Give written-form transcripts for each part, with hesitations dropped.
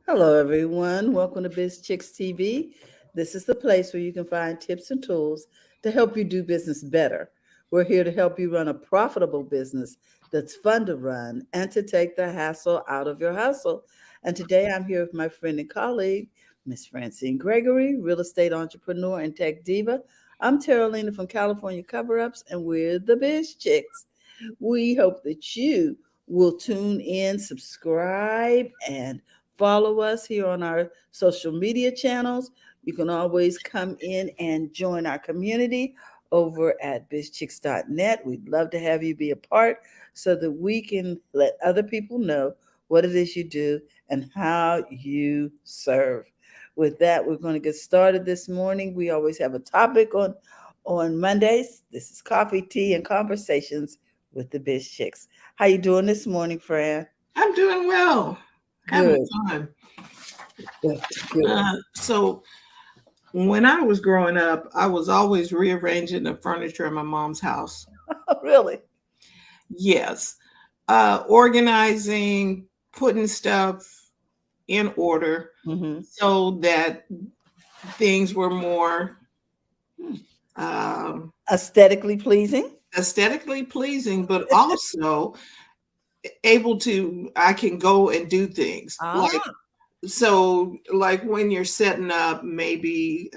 Hello, everyone. Welcome to Biz Chicks TV. This is the place where you can find tips and tools to help you do business better. We're here to help you run a profitable business that's fun to run and to take the hassle out of your hustle. And today I'm here with my friend and colleague, Miss Francine Gregory, real estate entrepreneur and tech diva. I'm Terralina from California Cover Ups, and we're the Biz Chicks. We hope that you will tune in, subscribe, and follow us here on our social media channels. You can always come in and join our community over at bizchicks.net. We'd love to have you be a part so that we can let other people know what it is you do and how you serve. With that, we're going to get started this morning. We always have a topic on Mondays. This is coffee, tea, and conversations with the Biz Chicks. How you doing this morning, Fran? I'm doing well. Having Good. fun. Good. Good. So when I was growing up, I was always rearranging the furniture in my mom's house. Really? Yes. Organizing, putting stuff in order Mm-hmm. so that things were more um, Aesthetically pleasing. aesthetically pleasing, but also I can go and do things. Ah. Like when you're setting up maybe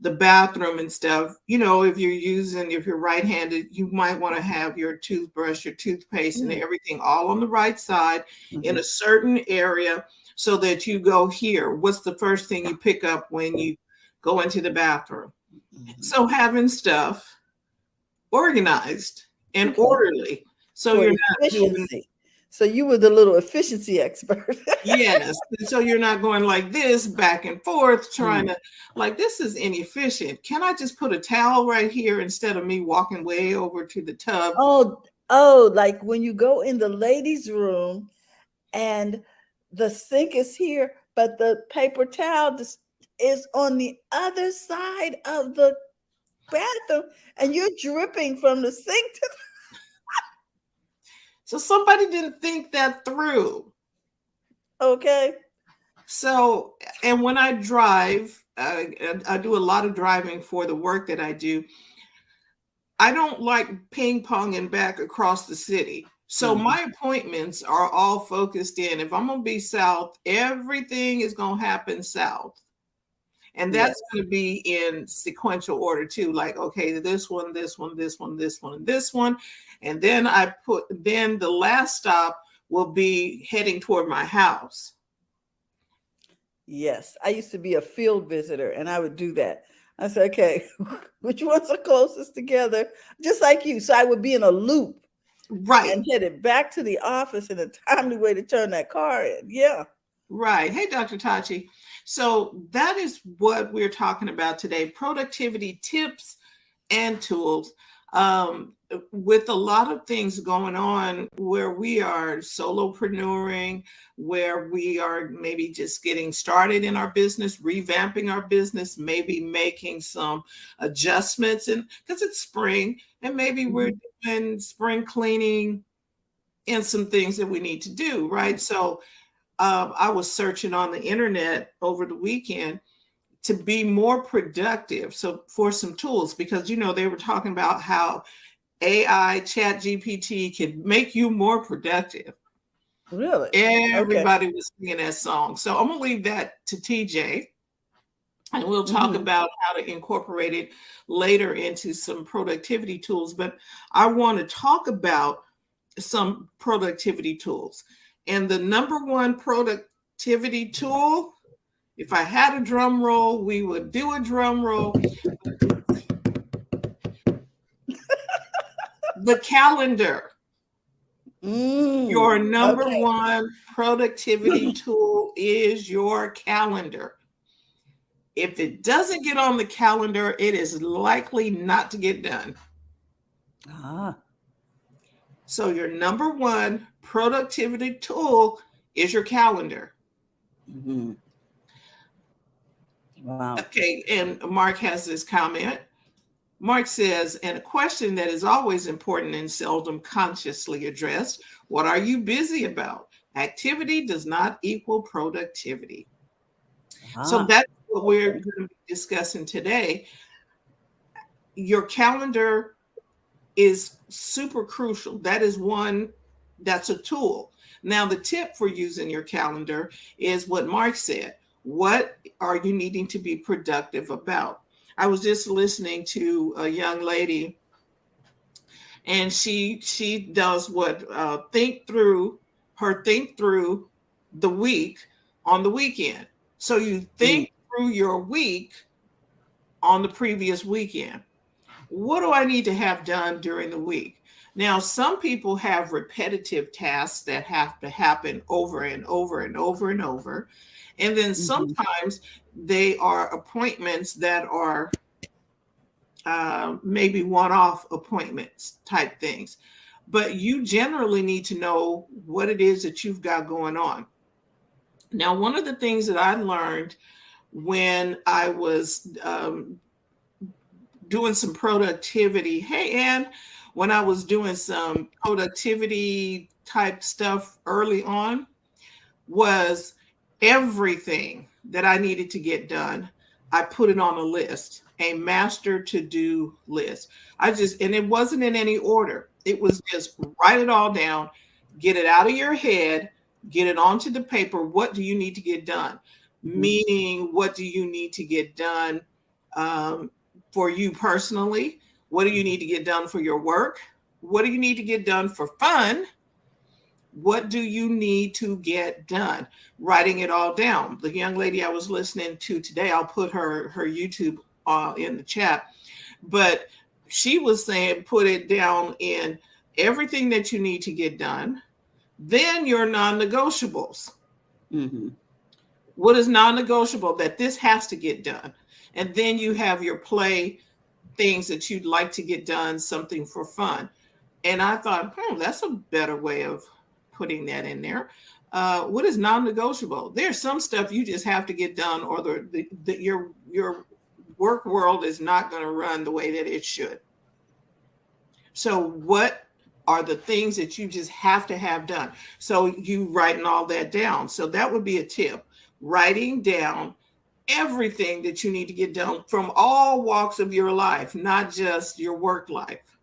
the bathroom and stuff, if you're right-handed, you might want to have your toothbrush, your toothpaste, and everything all on the right side in a certain area so that you go here. What's the first thing you pick up when you go into the bathroom? So having stuff organized and orderly. So For you're not doing efficiency. So you were the little efficiency expert. Yes. So you're not going like this back and forth trying to like this is inefficient. Can I just put a towel right here instead of me walking way over to the tub? Oh, like when you go in the ladies' room and the sink is here, but the paper towel is on the other side of the bathroom and you're dripping from the sink to So somebody didn't think that through. okay. So, and when I drive, I do a lot of driving for the work that I do. I don't like ping ponging back across the city. So my appointments are all focused in. If I'm going to be south, everything is going to happen south. And that's going to be in sequential order too. Like, okay, this one, this one, this one, this one, and this one. And then then the last stop will be heading toward my house. Yes, I used to be a field visitor and I would do that. I said, okay, which ones are closest together? Just like you. So I would be in a loop. Right. And headed back to the office in a timely way to turn that car in. Yeah. Right. Hey, Dr. Tachi. So that is what we're talking about today, productivity tips and tools. With a lot of things going on where we are solopreneuring, where we are maybe just getting started in our business, revamping our business, maybe making some adjustments, and because it's spring and maybe we're doing spring cleaning and some things that we need to do, right? So I was searching on the internet over the weekend to be more productive. So for some tools, because they were talking about how AI, Chat GPT can make you more productive. Really? Everybody was singing that song. So I'm gonna leave that to TJ, and we'll talk about how to incorporate it later into some productivity tools. But I want to talk about some productivity tools. And the number one productivity tool, if I had a drum roll, we would do a drum roll. The calendar. Your number one productivity tool is your calendar. If it doesn't get on the calendar, it is likely not to get done. So your number one productivity tool is your calendar. Wow. Okay, and Mark has this comment. Mark says, and a question that is always important and seldom consciously addressed, what are you busy about? Activity does not equal productivity. So Ah, that's what we're okay. going to be discussing today. Your calendar is super crucial. That is one, that's a tool. Now, the tip for using your calendar is what Mark said. What are you needing to be productive about? I was just listening to a young lady, and she does what think through the week on the weekend. So you Mm, think through your week on the previous weekend. What do I need to have done during the week? Now, some people have repetitive tasks that have to happen over and over and over and over. And then mhm. sometimes they are appointments that are maybe one off appointments type things. But you generally need to know what it is that you've got going on. Now, one of the things that I learned when I was doing some productivity. Hey, Ann, when I was doing some productivity type stuff early on, was everything that I needed to get done. I put it on a list, a master to do list. And it wasn't in any order. It was just write it all down, get it out of your head, get it onto the paper. What do you need to get done? Mhm. Meaning, what do you need to get done um, for you personally? What do you need to get done for your work? What do you need to get done for fun? What do you need to get done? Writing it all down. The young lady I was listening to today, I'll put her YouTube in the chat, but she was saying put it down in everything that you need to get done, then your non-negotiables. Mhm. What is non-negotiable that this has to get done? And then you have your play things that you'd like to get done, something for fun. And I thought, that's a better way of putting that in there. What is non-negotiable? There's some stuff you just have to get done, or your work world is not going to run the way that it should. So, what are the things that you just have to have done? So, you writing all that down. So, that would be a tip. Writing down everything that you need to get done from all walks of your life, not just your work life,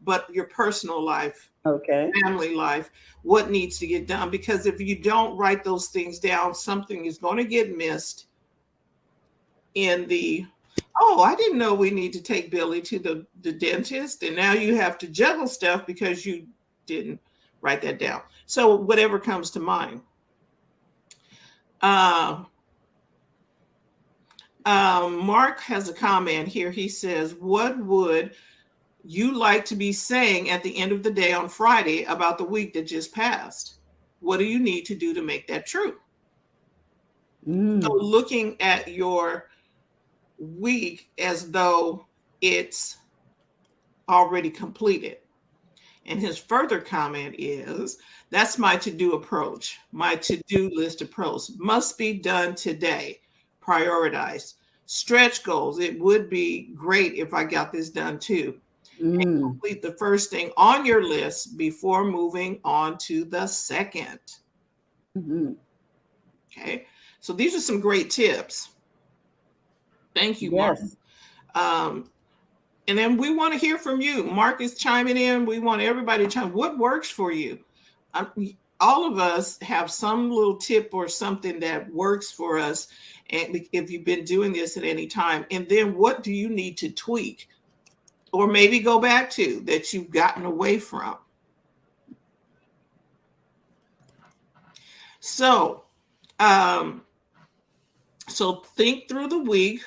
but your personal life, Okay. family life, what needs to get done. Because if you don't write those things down, something is going to get missed in the, oh, I didn't know we need to take Billy to the dentist. And now you have to juggle stuff because you didn't write that down. So whatever comes to mind. Uh, Mark has a comment here. He says, what would you like to be saying at the end of the day on Friday about the week that just passed? What do you need to do to make that true? So Mm. looking at your week as though it's already completed. And his further comment is, that's my to-do approach. My to-do list approach must be done today. Prioritize. Stretch goals. It would be great if I got this done too. And Mm. complete the first thing on your list before moving on to the second. Mhm. Okay. So these are some great tips. Thank you, Mark. Yes. Um, and then we want to hear from you. Mark is chiming in. We want everybody to chime. What works for you? Um, all of us have some little tip or something that works for us. And if you've been doing this at any time, and then what do you need to tweak or maybe go back to that you've gotten away from? So, um, so think through the week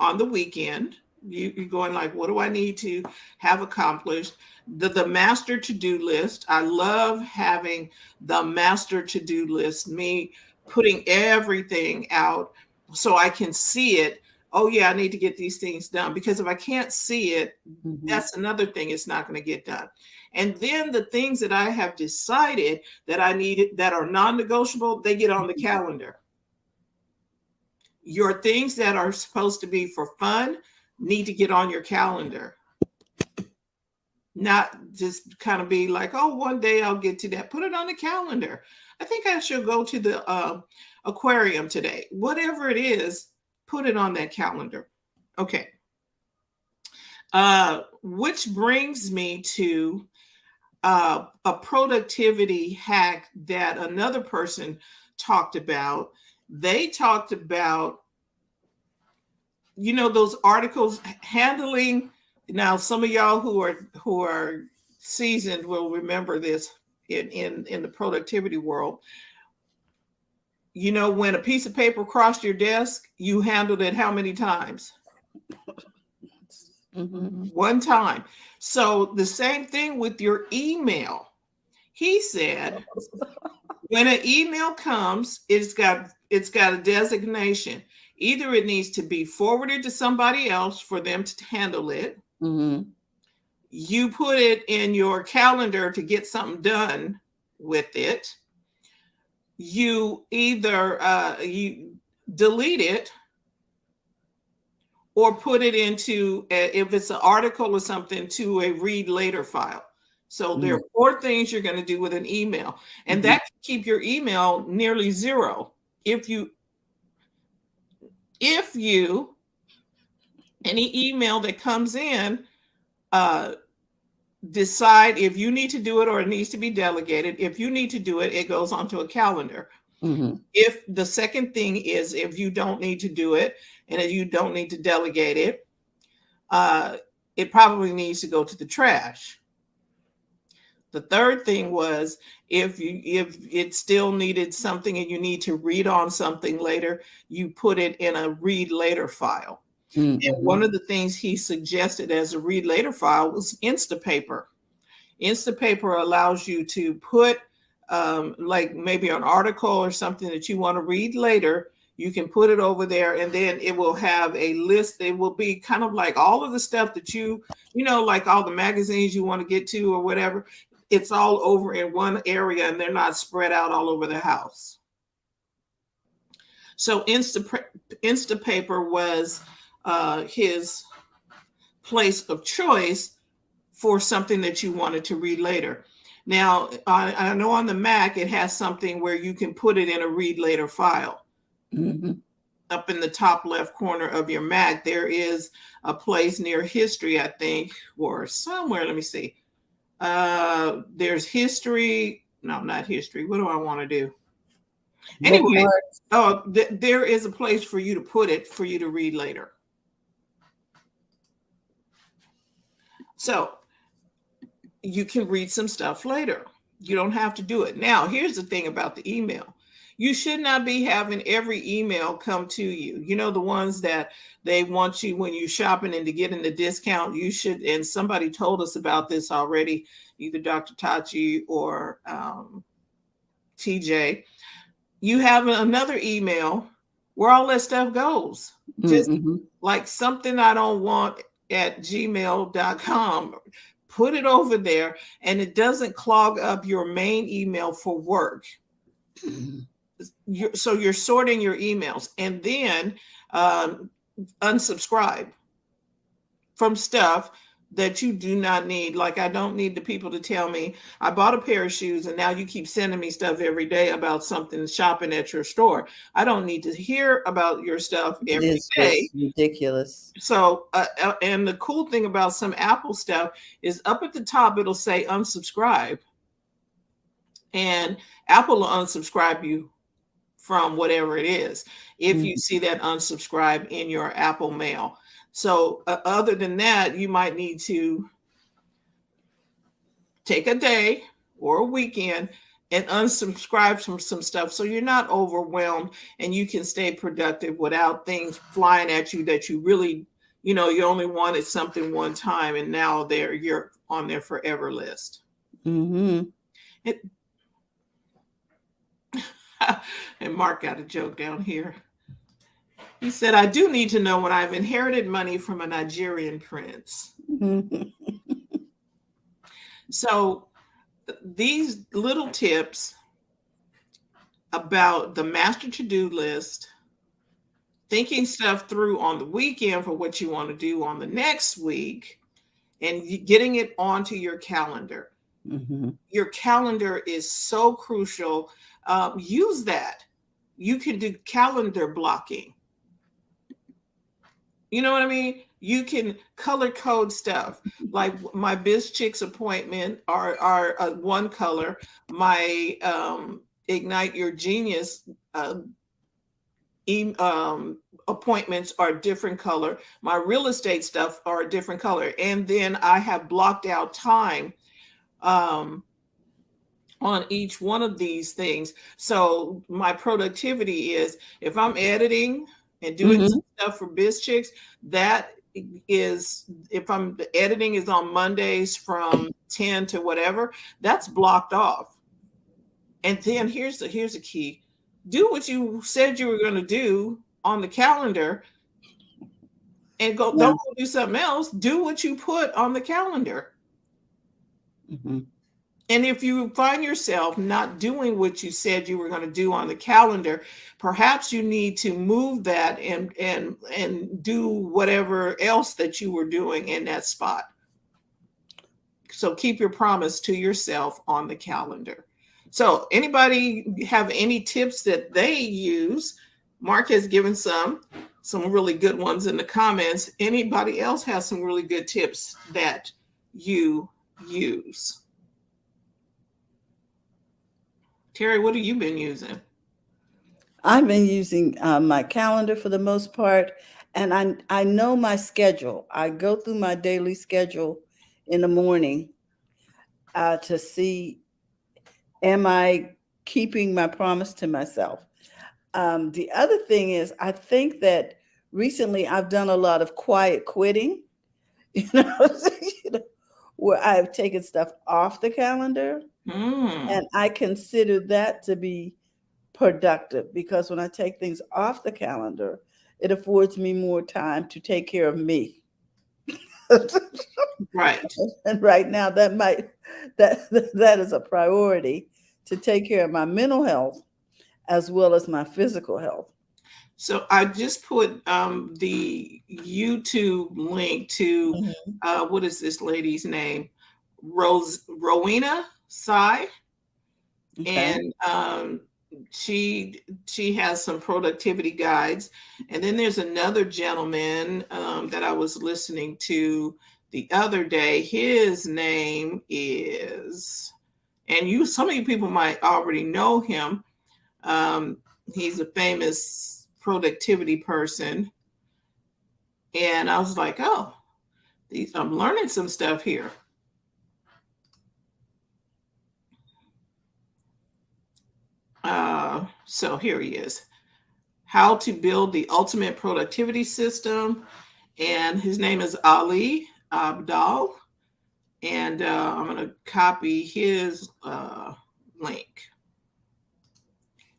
on the weekend. You're going like, what do I need to have accomplished? The master to-do list. I love having the master to-do list, me putting everything out so I can see it. Oh yeah, I need to get these things done, because if I can't see it, Mhm. that's another thing, it's not going to get done. And then the things that I have decided that I need that are non-negotiable, they get on the calendar. Your things that are supposed to be for fun need to get on your calendar. Not just kind of be like, oh, one day I'll get to that. Put it on the calendar. I think I should go to the aquarium today. Whatever it is, put it on that calendar. Okay. Which brings me to a productivity hack that another person talked about. They talked about, those articles handling. Now, some of y'all who are seasoned will remember this in the productivity world. When a piece of paper crossed your desk, you handled it how many times? Mm-hmm. One time. So the same thing with your email. He said, when an email comes, it's got a designation. Either it needs to be forwarded to somebody else for them to handle it. Mm-hmm. You put it in your calendar to get something done with it. You either you delete it or put it into, if it's an article or something, to a read later file. So there are 4 things you're going to do with an email, and that can keep your email nearly zero. If you any email that comes in, decide if you need to do it or it needs to be delegated. If you need to do it, it goes onto a calendar. Mm-hmm. If the second thing is, if you don't need to do it and if you don't need to delegate it, it probably needs to go to the trash. The third thing was, if it still needed something and you need to read on something later, you put it in a read later file. Mm-hmm. And one of the things he suggested as a read later file was Instapaper. Instapaper allows you to put like maybe an article or something that you want to read later. You can put it over there, and then it will have a list. It will be kind of like all of the stuff that like all the magazines you want to get to or whatever. It's all over in one area, and they're not spread out all over the house. So Instapaper was his place of choice for something that you wanted to read later. Now, I know on the Mac, it has something where you can put it in a read later file. Mm-hmm. Up in the top left corner of your Mac, there is a place near history, I think, or somewhere. Let me see. There's history. No, not history. What do I want to do? Anyway, there is a place for you to put it for you to read later. So you can read some stuff later. You don't have to do it. Now, here's the thing about the email. You should not be having every email come to you. The ones that they want you when you're shopping and to get in the discount, you should, and somebody told us about this already, either Dr. Tachi or TJ. You have another email where all that stuff goes. Just like something I don't want at gmail.com. Put it over there, and it doesn't clog up your main email for work. So you're sorting your emails, and then unsubscribe from stuff that you do not need. Like, I don't need the people to tell me I bought a pair of shoes and now you keep sending me stuff every day about something shopping at your store. I don't need to hear about your stuff every day. Ridiculous. So, and the cool thing about some Apple stuff is up at the top, it'll say unsubscribe. And Apple will unsubscribe you from whatever it is if you see that unsubscribe in your Apple Mail. So other than that, you might need to take a day or a weekend and unsubscribe from some stuff so you're not overwhelmed and you can stay productive without things flying at you that you really, you only wanted something one time and now you're on their forever list. Mm-hmm. And Mark got a joke down here. He said, I do need to know when I've inherited money from a Nigerian prince. So these little tips about the master to-do list, thinking stuff through on the weekend for what you want to do on the next week, and getting it onto your calendar. Mm-hmm. Your calendar is so crucial. Use that. You can do calendar blocking. You know what I mean? You can color code stuff. Like my BizChicks appointment are one color. My Ignite Your Genius appointments are a different color. My real estate stuff are a different color. And then I have blocked out time on each one of these things. So my productivity is, if I'm editing and doing Mm-hmm. stuff for BizChicks, that is, if I'm the editing is on Mondays from 10 to whatever, that's blocked off. And then here's the key. Do what you said you were going to do on the calendar, and Yeah. don't go do something else. Do what you put on the calendar. Mm-hmm. And if you find yourself not doing what you said you were going to do on the calendar, perhaps you need to move that and do whatever else that you were doing in that spot. So keep your promise to yourself on the calendar. So anybody have any tips that they use? Mark has given some really good ones in the comments. Anybody else has some really good tips that you use? Terry, what have you been using? I've been using my calendar for the most part, and I know my schedule. I go through my daily schedule in the morning to see, am I keeping my promise to myself? The other thing is, I think that recently I've done a lot of quiet quitting, you know, where I've taken stuff off the calendar, and I consider that to be productive, because when I take things off the calendar, it affords me more time to take care of me. Right. And right now that is a priority, to take care of my mental health as well as my physical health. So I just put the YouTube link to what is this lady's name? Rowena Sai. Okay. And she has some productivity guides. And then there's another gentleman that I was listening to the other day. His name is, and some of you people might already know him. He's a famous productivity person. And I was like, oh, I'm learning some stuff here. So here he is. How to Build the Ultimate Productivity System. And his name is Ali Abdaal. And I'm going to copy his link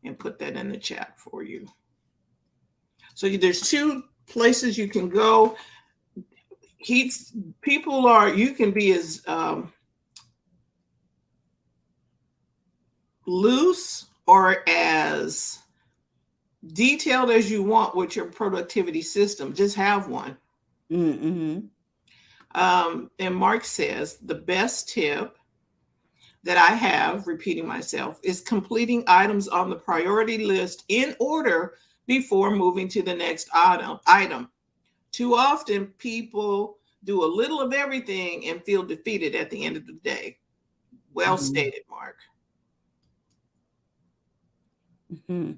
and put that in the chat for you. So there's two places you can go. You can be as loose or as detailed as you want with your productivity system. Just have one. Mm-hmm. And Mark says, the best tip that I have, repeating myself, is completing items on the priority list in order before moving to the next item. Too often people do a little of everything and feel defeated at the end of the day. Well stated, Mark. Mm-hmm.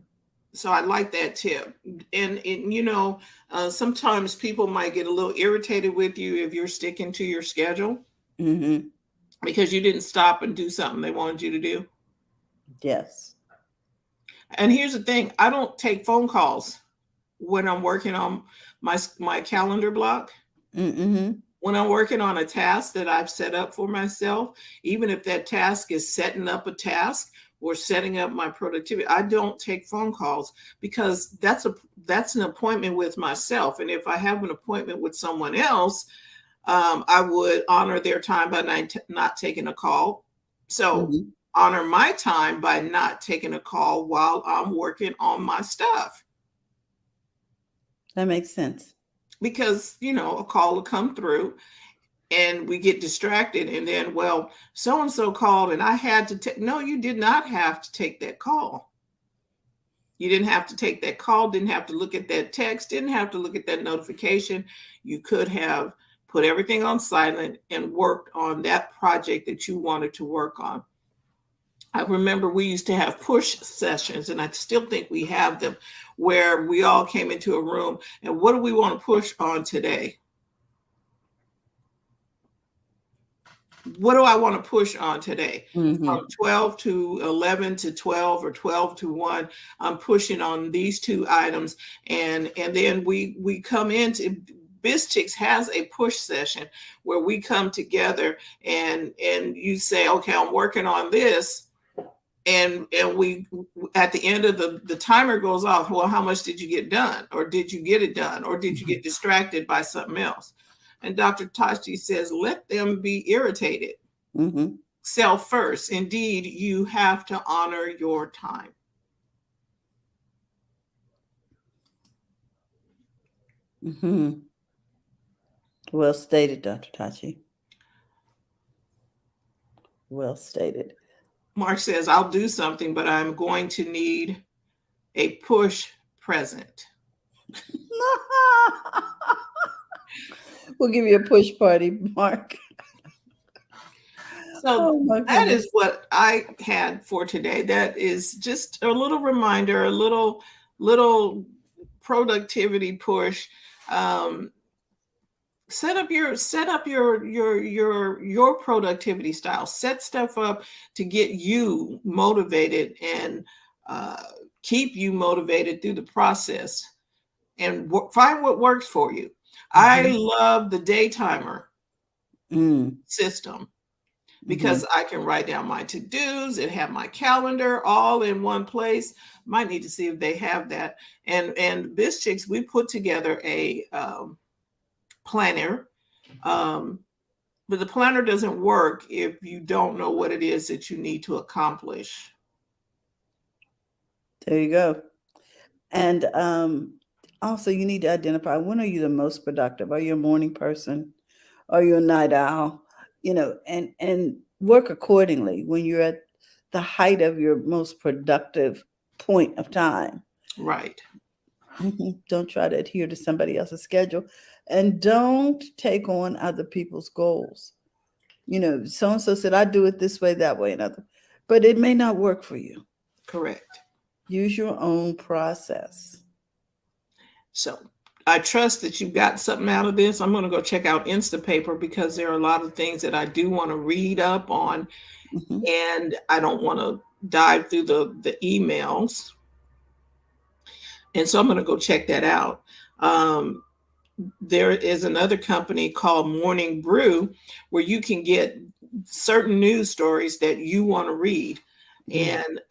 So I like that tip. And sometimes people might get a little irritated with you if you're sticking to your schedule because you didn't stop and do something they wanted you to do. Yes. And here's the thing. I don't take phone calls when I'm working on my calendar block. Mm-hmm. When I'm working on a task that I've set up for myself, even if that task is setting up a task or setting up my productivity, I don't take phone calls, because that's an appointment with myself. And if I have an appointment with someone else, I would honor their time by not taking a call. So honor my time by not taking a call while I'm working on my stuff. That makes sense. Because, a call will come through. and we get distracted, and then, well, so and so called and I had to take. No, you did not have to take that call. You didn't have to take that call, didn't have to look at that text, didn't have to look at that notification. You could have put everything on silent and worked on that project that you wanted to work on. I remember we used to have push sessions, and I still think we have them, where we all came into a room and what do we want to push on today? What do I want to push on today? From 12 to 11 to 12 or 12 to 1, I'm pushing on these two items. And then we come into BizChicks has a push session where we come together and you say, okay, I'm working on this. And we, at the end of the timer goes off. Well, how much did you get done? Or did you get it done? Or did you get distracted by something else? And Dr. Tachi says, let them be irritated. Self first. Indeed, you have to honor your time. Well stated, Dr. Tachi. Well stated. Mark says, I'll do something, but I'm going to need a push present. We'll give you a push party, Mark. So that is what I had for today. That is just a little reminder, a little productivity push. Set up your productivity style. Set stuff up to get you motivated and keep you motivated through the process, and find what works for you. I love the day timer system because I can write down my to-dos and have my calendar all in one place. Might need to see if they have that. And BizChicks, we put together a planner, but the planner doesn't work if you don't know what it is that you need to accomplish. There you go. And also, you need to identify, when are you the most productive? Are you a morning person? Are you a night owl? And work accordingly when you're at the height of your most productive point of time. Right. Don't try to adhere to somebody else's schedule, and don't take on other people's goals. So-and-so said, I do it this way, that way, but it may not work for you. Correct. Use your own process. So I trust that you got something out of this. I'm going to go check out Instapaper because there are a lot of things that I do want to read up on, and I don't want to dive through the emails. And so I'm going to go check that out. There is another company called Morning Brew where you can get certain news stories that you want to read. And,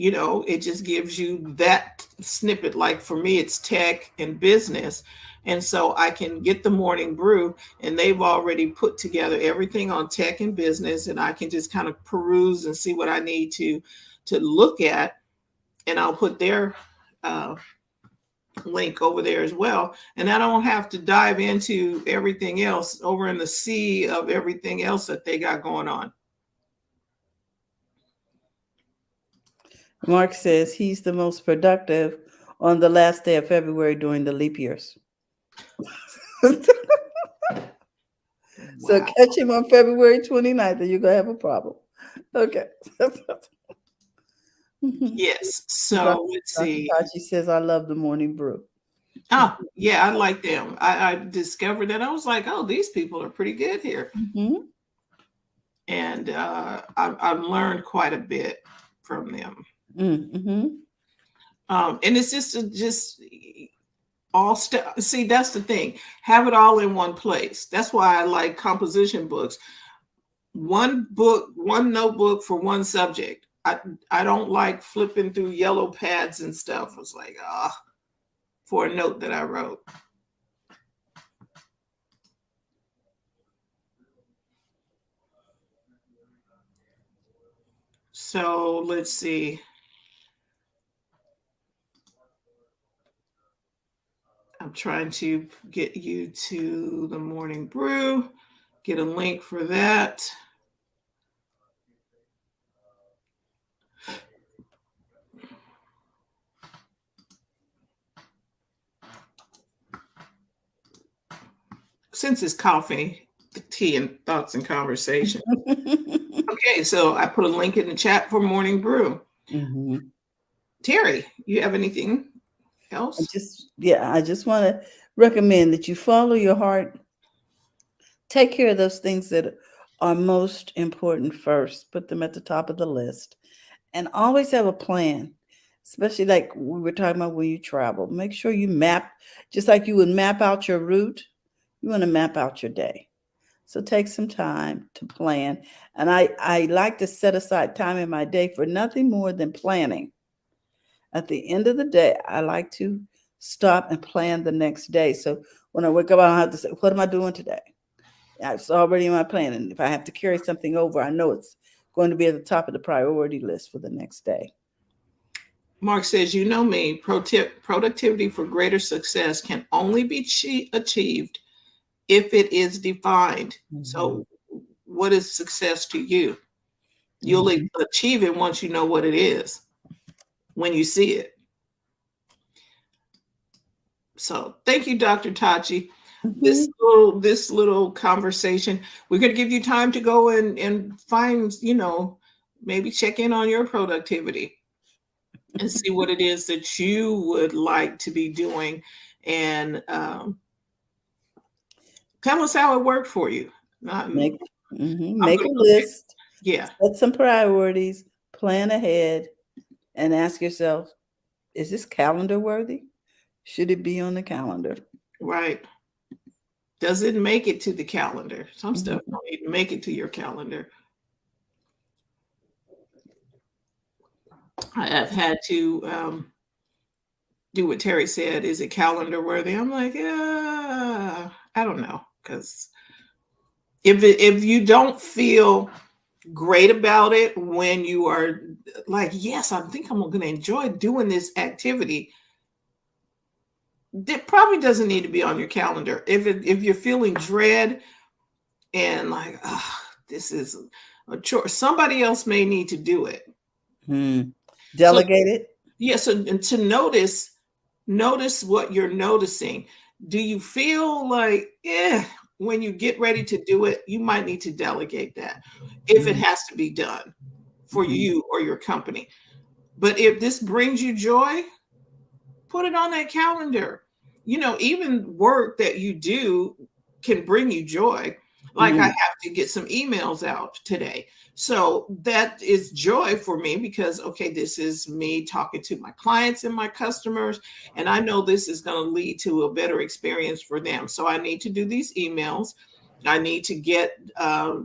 it just gives you that snippet. Like for me, it's tech and business. And so I can get the Morning Brew, and they've already put together everything on tech and business. And I can just kind of peruse and see what I need to look at. And I'll put their link over there as well. And I don't have to dive into everything else over in the sea of everything else that they got going on. Mark says he's the most productive on the last day of February during the leap years. So catch him on February 29th and you're going to have a problem. Okay. Yes. So let's see. She says, I love the Morning Brew. Oh, yeah, I like them. I discovered that. I was like, oh, these people are pretty good here. And I've learned quite a bit from them. And it's just all stuff. See, that's the thing. Have it all in one place. That's why I like composition books. One book, one notebook for one subject. I don't like flipping through yellow pads and stuff. I was like, for a note that I wrote. So let's see. I'm trying to get you to the Morning Brew. get a link for that. Since it's coffee, tea, and thoughts and conversation. Okay, so I put a link in the chat for Morning Brew. Mhm. Terry, you have anything else? I just want to recommend that you follow your heart. Take care of those things that are most important first. Put them at the top of the list. And always have a plan, especially like we were talking about when you travel. Make sure you map, just like you would map out your route, you want to map out your day. So take some time to plan. And I like to set aside time in my day for nothing more than planning. At the end of the day, I like to stop and plan the next day. So when I wake up, I don't have to say, what am I doing today? It's already in my plan. And if I have to carry something over, I know it's going to be at the top of the priority list for the next day. Mark says, you know me, productivity for greater success can only be achieved if it is defined. Mm-hmm. So what is success to you? You'll achieve it once you know what it is, when you see it. So thank you, Dr. Tachi. Mm-hmm. This little conversation, we're going to give you time to go and find, maybe check in on your productivity and see what it is that you would like to be doing. And tell us how it worked for you. Make a list. Yeah. Set some priorities, plan ahead, and ask yourself, is this calendar worthy? Should it be on the calendar? Right. Does it make it to the calendar? Some stuff don't need to make it to your calendar. I have had to do what Terry said. Is it calendar worthy? I'm like, I don't know. Because if you don't feel great about it when you are like, yes, I think I'm going to enjoy doing this activity, it probably doesn't need to be on your calendar. If you're feeling dread and like, this is a chore, somebody else may need to do it. Delegate it. Yes. Yeah, so, and to notice what you're noticing. Do you feel like, when you get ready to do it, you might need to delegate that if it has to be done for you or your company. But if this brings you joy, put it on that calendar. Even work that you do can bring you joy. Like I have to get some emails out today. So that is joy for me because, okay, this is me talking to my clients and my customers, and I know this is going to lead to a better experience for them. So I need to do these emails. I need to get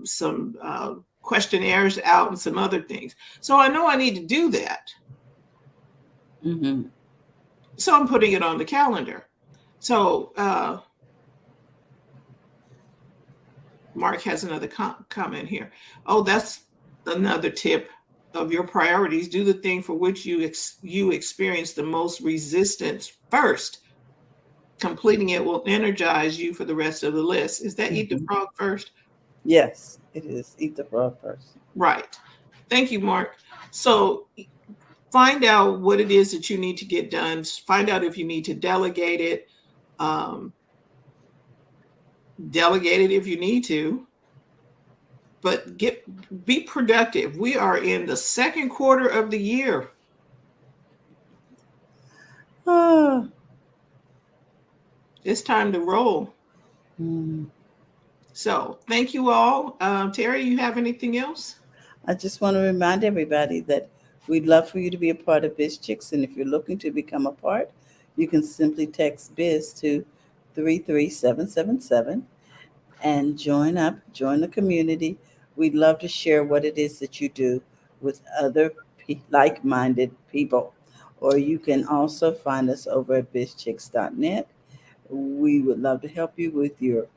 some questionnaires out and some other things. So I know I need to do that. So I'm putting it on the calendar. So Mark has another comment here. Oh, that's another tip of your priorities. Do the thing for which you experience the most resistance first. Completing it will energize you for the rest of the list. Is that eat the frog first? Yes, it is. Eat the frog first. Right. Thank you, Mark. So find out what it is that you need to get done. Find out if you need to delegate it. Delegate it if you need to, but be productive. We are in the second quarter of the year. It's time to roll. So thank you all. Terry, you have anything else? I just want to remind everybody that we'd love for you to be a part of BizChix, and if you're looking to become a part, you can simply text Biz to 33777 and join the community. We'd love to share what it is that you do with other like-minded people. Or you can also find us over at bizchix.net. We would love to help you with your,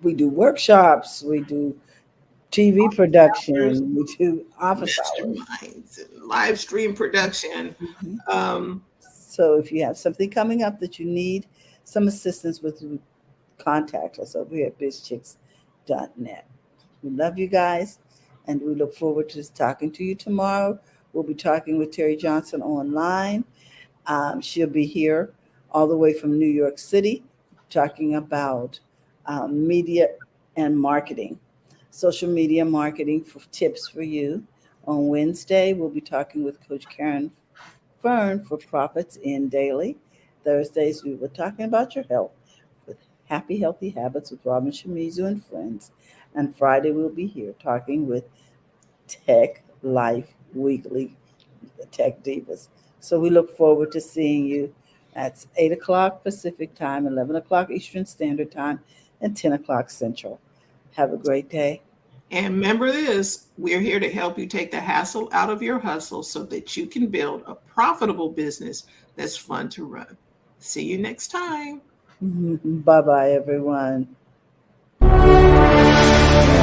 we do workshops, we do TV production, we do office masterminds, and live stream production. So if you have something coming up that you need some assistance with, contact us over here at bizchicks.net. We love you guys, and we look forward to talking to you tomorrow. We'll be talking with Terry Johnson online. She'll be here all the way from New York City, talking about media and marketing, social media marketing for tips for you. On Wednesday, we'll be talking with Coach Karen Fern for Profits in Daily. Thursdays, we were talking about your health with Happy Healthy Habits with Robin Shimizu and friends. And Friday, we'll be here talking with Tech Life Weekly, the Tech Divas. So we look forward to seeing you. That's 8 o'clock Pacific time, 11 o'clock Eastern Standard Time, and 10 o'clock Central. Have a great day. And remember this, we're here to help you take the hassle out of your hustle so that you can build a profitable business that's fun to run. See you next time. Bye-bye, everyone.